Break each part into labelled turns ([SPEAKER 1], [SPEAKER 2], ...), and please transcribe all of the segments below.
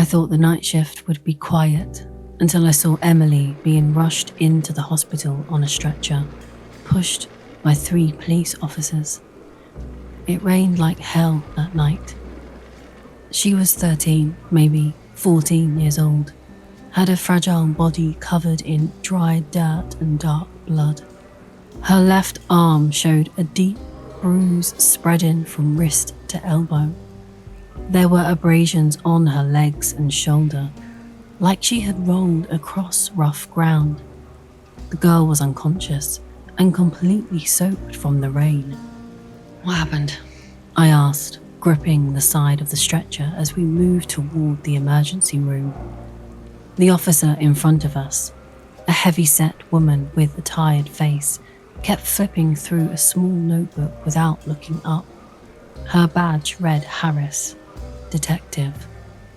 [SPEAKER 1] I thought the night shift would be quiet until I saw Emily being rushed into the hospital on a stretcher, pushed by 3 police officers. It rained like hell that night. She was 13, maybe 14 years old, had a fragile body covered in dry dirt and dark blood. Her left arm showed a deep bruise spreading from wrist to elbow. There were abrasions on her legs and shoulder, like she had rolled across rough ground. The girl was unconscious and completely soaked from the rain.
[SPEAKER 2] What happened?
[SPEAKER 1] I asked, gripping the side of the stretcher as we moved toward the emergency room. The officer in front of us, a heavy-set woman with a tired face, kept flipping through a small notebook without looking up. Her badge read Harris, detective.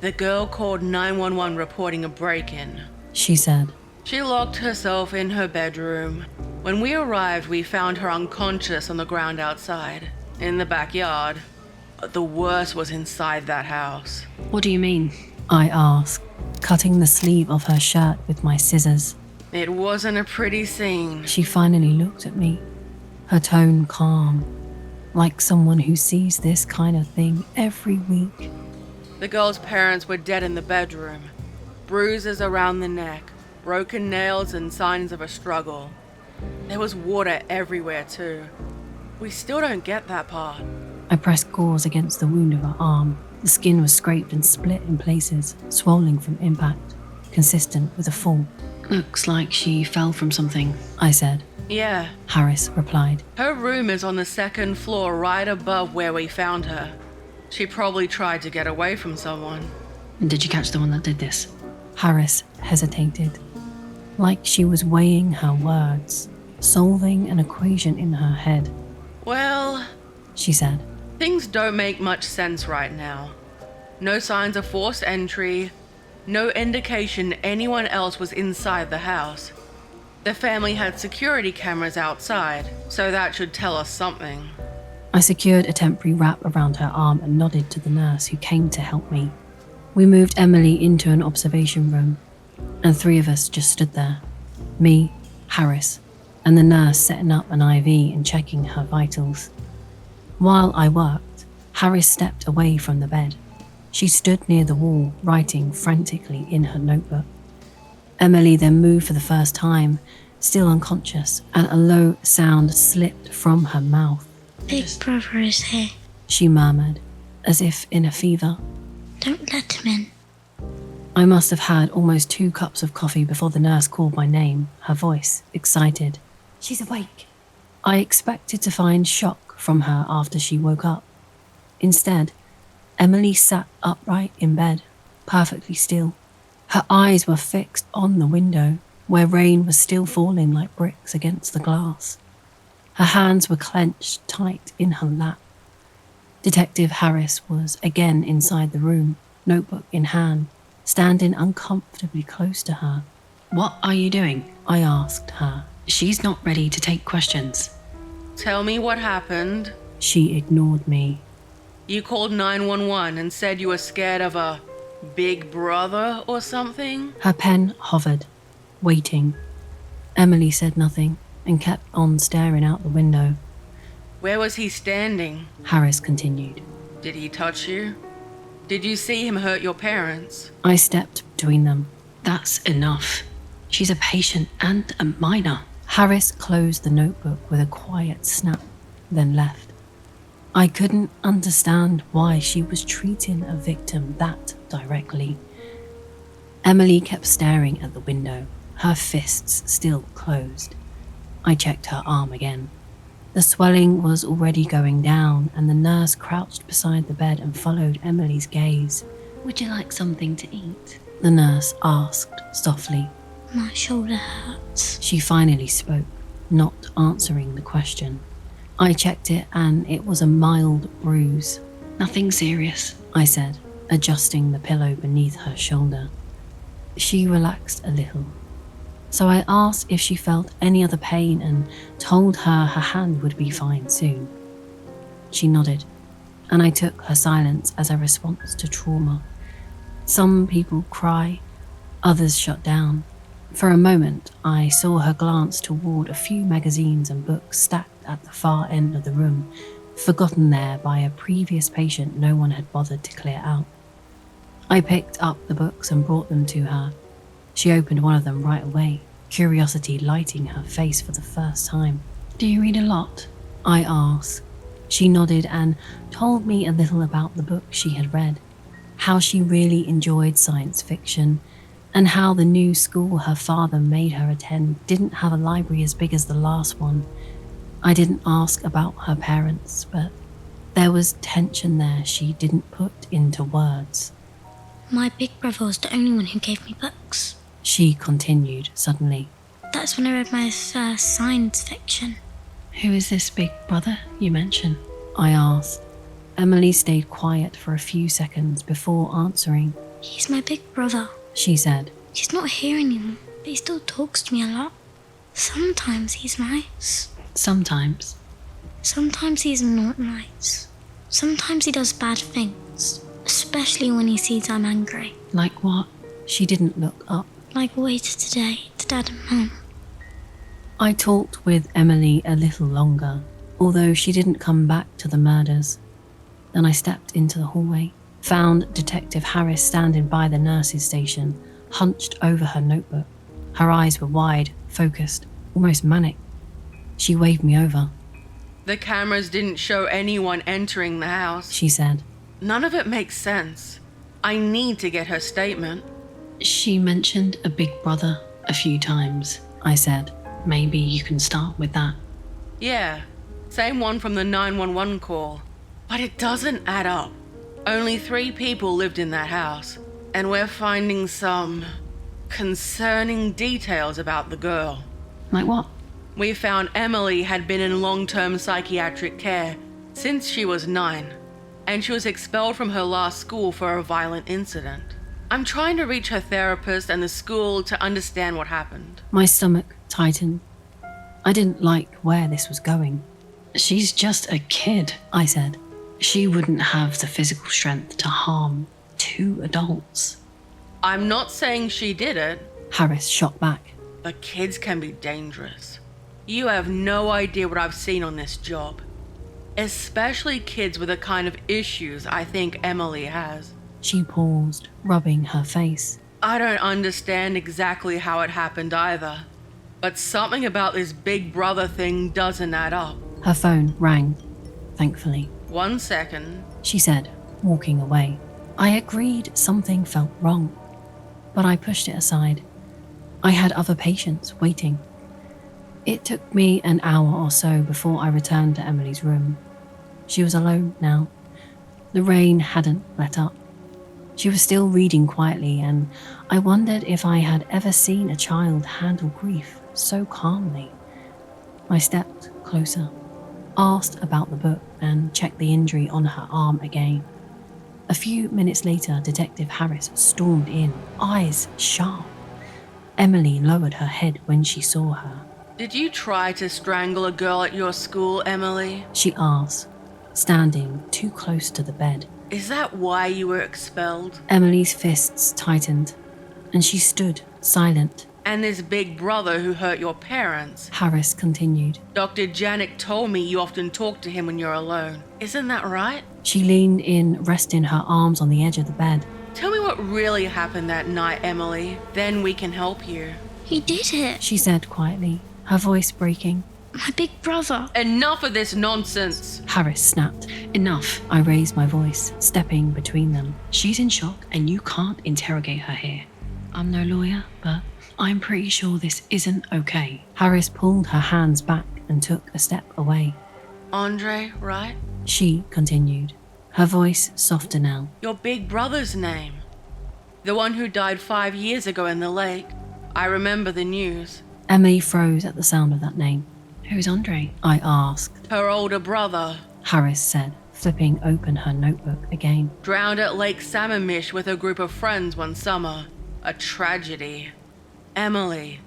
[SPEAKER 3] The girl called 911 reporting a break-in,
[SPEAKER 1] She said.
[SPEAKER 3] She locked herself in her bedroom. When we arrived, we found her unconscious on the ground outside, in the backyard. But the worst was inside that house.
[SPEAKER 2] What do you mean?
[SPEAKER 1] I asked, cutting the sleeve of her shirt with my scissors.
[SPEAKER 3] It wasn't a pretty scene.
[SPEAKER 1] She finally looked at me, her tone calm, like someone who sees this kind of thing every week.
[SPEAKER 3] The girl's parents were dead in the bedroom. Bruises around the neck, broken nails and signs of a struggle. There was water everywhere too. We still don't get that part.
[SPEAKER 1] I pressed gauze against the wound of her arm. The skin was scraped and split in places, swollen from impact, consistent with a fall.
[SPEAKER 2] Looks like she fell from something.
[SPEAKER 1] I said.
[SPEAKER 3] Yeah.
[SPEAKER 1] Harris replied.
[SPEAKER 3] Her room is on the 2nd floor right above where we found her. She probably tried to get away from someone.
[SPEAKER 2] And did you catch the one that did this?
[SPEAKER 1] Harris hesitated, like she was weighing her words, solving an equation in her head.
[SPEAKER 3] Well,
[SPEAKER 1] She said.
[SPEAKER 3] things don't make much sense right now. No signs of forced entry, no indication anyone else was inside the house. The family had security cameras outside, so that should tell us something.
[SPEAKER 1] I secured a temporary wrap around her arm and nodded to the nurse who came to help me. We moved Emily into an observation room, and 3 of us just stood there. Me, Harris, and the nurse setting up an IV and checking her vitals. While I worked, Harris stepped away from the bed. She stood near the wall, writing frantically in her notebook. Emily then moved for the first time, still unconscious, and a low sound slipped from her mouth.
[SPEAKER 4] Big brother is here.
[SPEAKER 1] She murmured, as if in a fever.
[SPEAKER 4] Don't let him in.
[SPEAKER 1] I must have had almost 2 cups of coffee before the nurse called my name, her voice excited.
[SPEAKER 5] She's awake.
[SPEAKER 1] I expected to find shock from her after she woke up. Instead, Emily sat upright in bed, perfectly still. Her eyes were fixed on the window, where rain was still falling like bricks against the glass. Her hands were clenched tight in her lap. Detective Harris was again inside the room, notebook in hand, standing uncomfortably close to her.
[SPEAKER 2] What are you doing?
[SPEAKER 1] I asked her.
[SPEAKER 2] She's not ready to take questions.
[SPEAKER 3] Tell me what happened.
[SPEAKER 1] She ignored me.
[SPEAKER 3] You called 911 and said you were scared of a big brother or something?
[SPEAKER 1] Her pen hovered, waiting. Emily said nothing and kept on staring out the window.
[SPEAKER 3] Where was he standing?
[SPEAKER 1] Harris continued.
[SPEAKER 3] Did he touch you? Did you see him hurt your parents?
[SPEAKER 1] I stepped between them.
[SPEAKER 2] That's enough. She's a patient and a minor.
[SPEAKER 1] Harris closed the notebook with a quiet snap, then left. I couldn't understand why she was treating a victim that directly. Emily kept staring at the window, her fists still closed. I checked her arm again. The swelling was already going down, and the nurse crouched beside the bed and followed Emily's gaze.
[SPEAKER 2] Would you like something to eat?
[SPEAKER 1] The nurse asked softly.
[SPEAKER 4] My shoulder hurts.
[SPEAKER 1] She finally spoke, not answering the question. I checked it and it was a mild bruise.
[SPEAKER 2] Nothing serious,
[SPEAKER 1] I said, adjusting the pillow beneath her shoulder. She relaxed a little. So I asked if she felt any other pain and told her her hand would be fine soon. She nodded, and I took her silence as a response to trauma. Some people cry, others shut down. For a moment, I saw her glance toward a few magazines and books stacked at the far end of the room, forgotten there by a previous patient no one had bothered to clear out. I picked up the books and brought them to her. She opened one of them right away, curiosity lighting her face for the first time.
[SPEAKER 2] Do you read a lot?
[SPEAKER 1] I asked. She nodded and told me a little about the book she had read, how she really enjoyed science fiction, and how the new school her father made her attend didn't have a library as big as the last one. I didn't ask about her parents, but there was tension there she didn't put into words.
[SPEAKER 4] My big brother was the only one who gave me books.
[SPEAKER 1] She continued suddenly.
[SPEAKER 4] That's when I read my first science fiction.
[SPEAKER 2] Who is this big brother you mention?
[SPEAKER 1] I asked. Emily stayed quiet for a few seconds before answering.
[SPEAKER 4] He's my big brother.
[SPEAKER 1] She said.
[SPEAKER 4] He's not here anymore, but he still talks to me a lot. Sometimes he's nice.
[SPEAKER 2] Sometimes.
[SPEAKER 4] Sometimes he's not nice. Sometimes he does bad things, especially when he sees I'm angry.
[SPEAKER 2] Like what?
[SPEAKER 1] She didn't look up.
[SPEAKER 4] Like later today to Dad and Mum.
[SPEAKER 1] I talked with Emily a little longer, although she didn't come back to the murders. Then I stepped into the hallway, found Detective Harris standing by the nurse's station, hunched over her notebook. Her eyes were wide, focused, almost manic. She waved me over.
[SPEAKER 3] The cameras didn't show anyone entering the house.
[SPEAKER 1] She said.
[SPEAKER 3] None of it makes sense. I need to get her statement.
[SPEAKER 2] She mentioned a big brother a few times.
[SPEAKER 1] I said.
[SPEAKER 2] Maybe you can start with that.
[SPEAKER 3] Yeah, same one from the 911 call. But it doesn't add up. Only 3 people lived in that house, and we're finding some concerning details about the girl.
[SPEAKER 2] Like what?
[SPEAKER 3] We found Emily had been in long-term psychiatric care since she was 9, and she was expelled from her last school for a violent incident. I'm trying to reach her therapist and the school to understand what happened.
[SPEAKER 1] My stomach tightened. I didn't like where this was going.
[SPEAKER 2] She's just a kid,
[SPEAKER 1] I said.
[SPEAKER 2] She wouldn't have the physical strength to harm 2 adults.
[SPEAKER 3] I'm not saying she did it,
[SPEAKER 1] Harris shot back.
[SPEAKER 3] but kids can be dangerous. You have no idea what I've seen on this job. Especially kids with the kind of issues I think Emily has.
[SPEAKER 1] She paused, rubbing her face.
[SPEAKER 3] I don't understand exactly how it happened either, but something about this big brother thing doesn't add up.
[SPEAKER 1] Her phone rang, thankfully.
[SPEAKER 3] 1 second.
[SPEAKER 1] She said, walking away. I agreed something felt wrong, but I pushed it aside. I had other patients waiting. It took me an hour or so before I returned to Emily's room. She was alone now. The rain hadn't let up. She was still reading quietly, and I wondered if I had ever seen a child handle grief so calmly. I stepped closer, asked about the book, and checked the injury on her arm again. A few minutes later, Detective Harris stormed in, eyes sharp. Emily lowered her head when she saw her.
[SPEAKER 3] Did you try to strangle a girl at your school, Emily?
[SPEAKER 1] She asked, standing too close to the bed.
[SPEAKER 3] Is that why you were expelled?
[SPEAKER 1] Emily's fists tightened, and she stood silent.
[SPEAKER 3] And this big brother who hurt your parents?
[SPEAKER 1] Harris continued.
[SPEAKER 3] Dr. Janik told me you often talk to him when you're alone. Isn't that right?
[SPEAKER 1] She leaned in, resting her arms on the edge of the bed.
[SPEAKER 3] Tell me what really happened that night, Emily. Then we can help you.
[SPEAKER 4] He did it.
[SPEAKER 1] She said quietly, her voice breaking.
[SPEAKER 4] My big brother.
[SPEAKER 3] Enough of this nonsense.
[SPEAKER 1] Harris snapped.
[SPEAKER 2] Enough.
[SPEAKER 1] I raised my voice, stepping between them.
[SPEAKER 2] She's in shock and you can't interrogate her here. I'm no lawyer, but I'm pretty sure this isn't okay.
[SPEAKER 1] Harris pulled her hands back and took a step away.
[SPEAKER 3] Andre, right?
[SPEAKER 1] She continued, her voice softer now.
[SPEAKER 3] Your big brother's name. The one who died 5 years ago in the lake. I remember the news.
[SPEAKER 1] Emily froze at the sound of that name.
[SPEAKER 2] Who's Andre?
[SPEAKER 1] I asked.
[SPEAKER 3] Her older brother.
[SPEAKER 1] Harris said, flipping open her notebook again.
[SPEAKER 3] Drowned at Lake Sammamish with a group of friends one summer. A tragedy. Emily,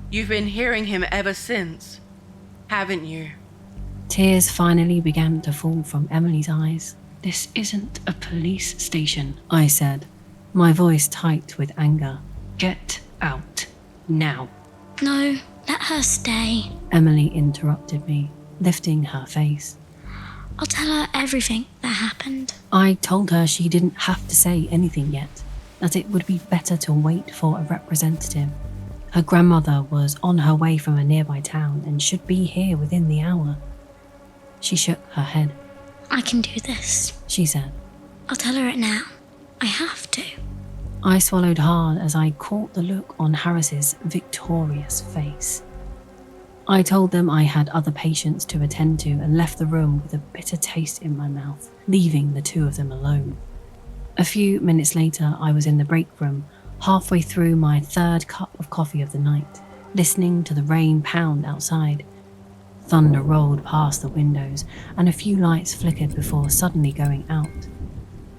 [SPEAKER 3] you've been hearing him ever since, haven't you?
[SPEAKER 1] Tears finally began to fall from Emily's eyes.
[SPEAKER 2] This isn't a police station.
[SPEAKER 1] I said. my voice tight with anger.
[SPEAKER 2] Get out. Now.
[SPEAKER 4] No, let her stay.
[SPEAKER 1] Emily interrupted me, lifting her face.
[SPEAKER 4] I'll tell her everything that happened.
[SPEAKER 1] I told her she didn't have to say anything yet, that it would be better to wait for a representative. Her grandmother was on her way from a nearby town and should be here within the hour. She shook her head.
[SPEAKER 4] I can do this,
[SPEAKER 1] She said.
[SPEAKER 4] I'll tell her it now. I have to.
[SPEAKER 1] I swallowed hard as I caught the look on Harris's victorious face. I told them I had other patients to attend to and left the room with a bitter taste in my mouth, leaving the two of them alone. A few minutes later, I was in the break room, halfway through my third cup of coffee of the night, listening to the rain pound outside. Thunder rolled past the windows, and a few lights flickered before suddenly going out.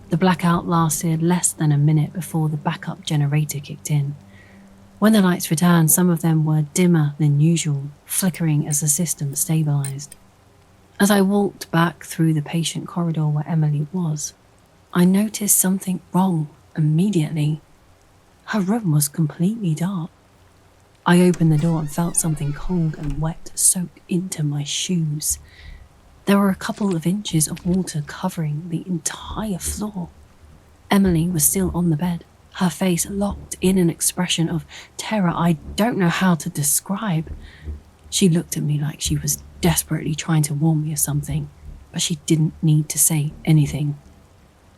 [SPEAKER 1] The blackout lasted less than a minute before the backup generator kicked in. When the lights returned, some of them were dimmer than usual, flickering as the system stabilized. As I walked back through the patient corridor where Emily was, I noticed something wrong immediately. Her room was completely dark. I opened the door and felt something cold and wet soak into my shoes. There were a couple of inches of water covering the entire floor. Emily was still on the bed, her face locked in an expression of terror I don't know how to describe. She looked at me like she was desperately trying to warn me of something, but she didn't need to say anything.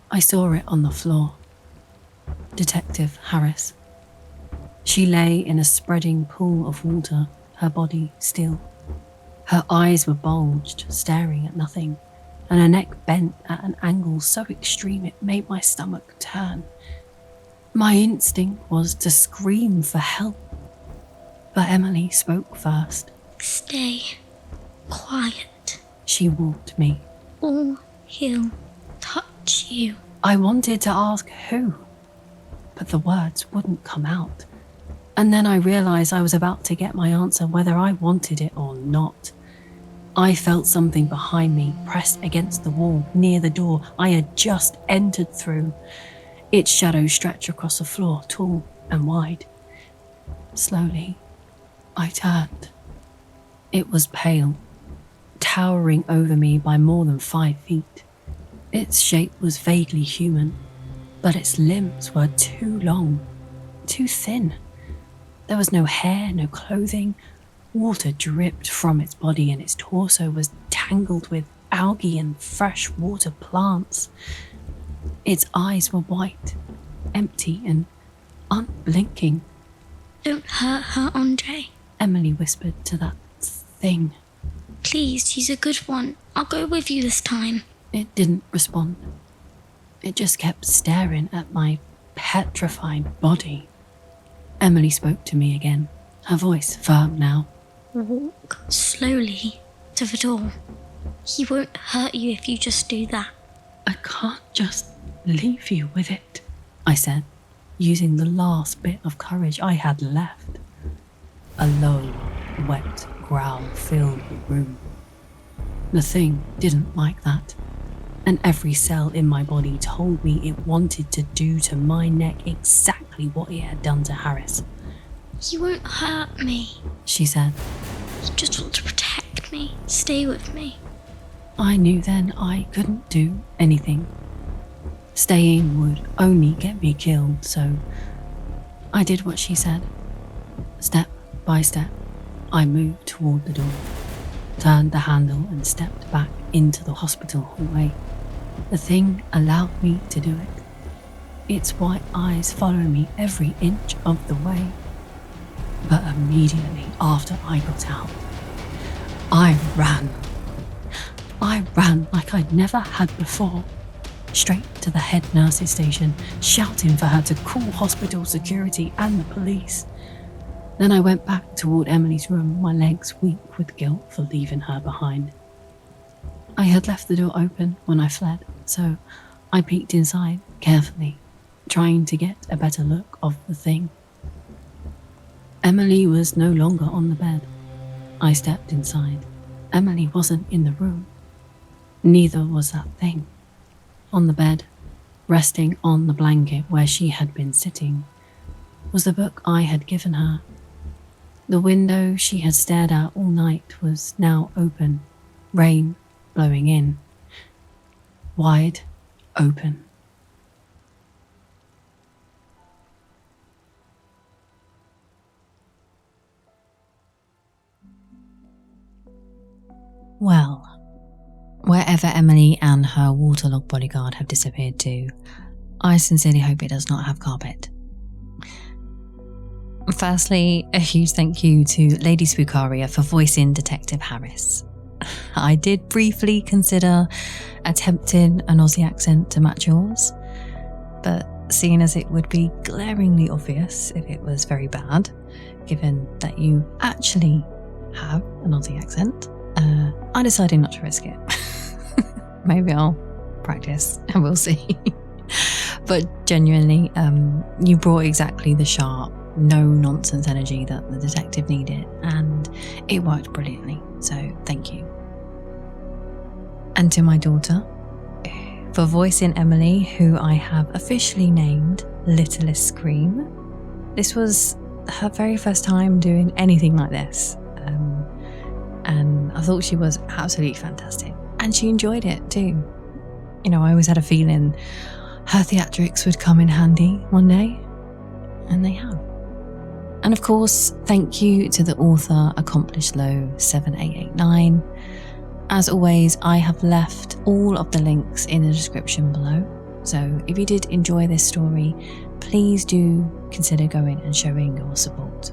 [SPEAKER 1] I saw it on the floor. Detective Harris. She lay in a spreading pool of water, her body still. Her eyes were bulged, staring at nothing, and her neck bent at an angle so extreme it made my stomach turn. My instinct was to scream for help, but Emily spoke first.
[SPEAKER 4] Stay quiet.
[SPEAKER 1] She warned me.
[SPEAKER 4] Or he'll touch you.
[SPEAKER 1] I wanted to ask who, but the words wouldn't come out. And then I realized I was about to get my answer whether I wanted it or not. I felt something behind me pressed against the wall near the door I had just entered through. Its shadow stretched across the floor, tall and wide. Slowly, I turned. It was pale, towering over me by more than 5 feet. Its shape was vaguely human, but its limbs were too long, too thin. There was no hair, no clothing. Water dripped from its body and its torso was tangled with algae and freshwater plants. Its eyes were white, empty and unblinking.
[SPEAKER 4] Don't hurt her, Andre.
[SPEAKER 1] Emily whispered to that thing.
[SPEAKER 4] Please, she's a good one. I'll go with you this time.
[SPEAKER 1] It didn't respond. It just kept staring at my petrified body. Emily spoke to me again, her voice firm now.
[SPEAKER 4] Walk slowly to the door. He won't hurt you if you just do that.
[SPEAKER 1] I can't just leave you with it, I said, using the last bit of courage I had left. A low, wet growl filled the room. The thing didn't like that, and every cell in my body told me it wanted to do to my neck exactly what it had done to Harris.
[SPEAKER 4] He won't hurt me,
[SPEAKER 1] She said.
[SPEAKER 4] he just wants to protect me. Stay with me.
[SPEAKER 1] I knew then I couldn't do anything. Staying would only get me killed, so I did what she said. Step by step, I moved toward the door, turned the handle and stepped back into the hospital hallway. The thing allowed me to do it. Its white eyes followed me every inch of the way. But immediately after I got out, I ran. I ran like I'd never had before, straight to the head nurse's station, shouting for her to call hospital security and the police. Then I went back toward Emily's room, my legs weak with guilt for leaving her behind. I had left the door open when I fled, so I peeked inside carefully, trying to get a better look of the thing. Emily was no longer on the bed. I stepped inside. Emily wasn't in the room. Neither was that thing. On the bed resting on the blanket where she had been sitting, was the book I had given her. The window she had stared at all night was now open, rain blowing in. Wide open. Well, wherever Emily and her waterlogged bodyguard have disappeared to, I sincerely hope it does not have carpet. Firstly, a huge thank you to Lady Spookaria for voicing Detective Harris. I did briefly consider attempting an Aussie accent to match yours, but seeing as it would be glaringly obvious if it was very bad, given that you actually have an Aussie accent, I decided not to risk it. Maybe I'll practice and we'll see. But genuinely, you brought exactly the sharp, no-nonsense energy that the detective needed, and it worked brilliantly, so thank you. And to my daughter, for voicing Emily, who I have officially named Littlest Scream. This was her very first time doing anything like this, and I thought she was absolutely fantastic, and she enjoyed it too. You know, I always had a feeling her theatrics would come in handy one day, and they have. And of course, thank you to the author Accomplished Low 7889. As always, I have left all of the links in the description below. So if you did enjoy this story, please do consider going and showing your support.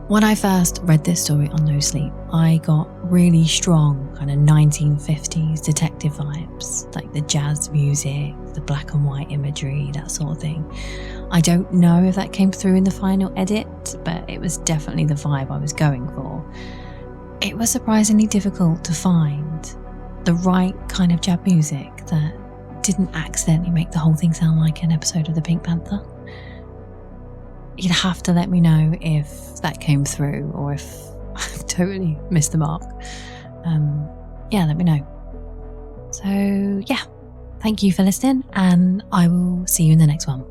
[SPEAKER 1] When I first read this story on No Sleep, I got really strong kind of 1950s detective vibes, like the jazz music, the black and white imagery, that sort of thing. I don't know if that came through in the final edit, but it was definitely the vibe I was going for. It was surprisingly difficult to find the right kind of jazz music that didn't accidentally make the whole thing sound like an episode of the Pink Panther. You'd have to let me know if that came through or if I've totally missed the mark. Yeah, let me know. So yeah, thank you for listening, and I will see you in the next one.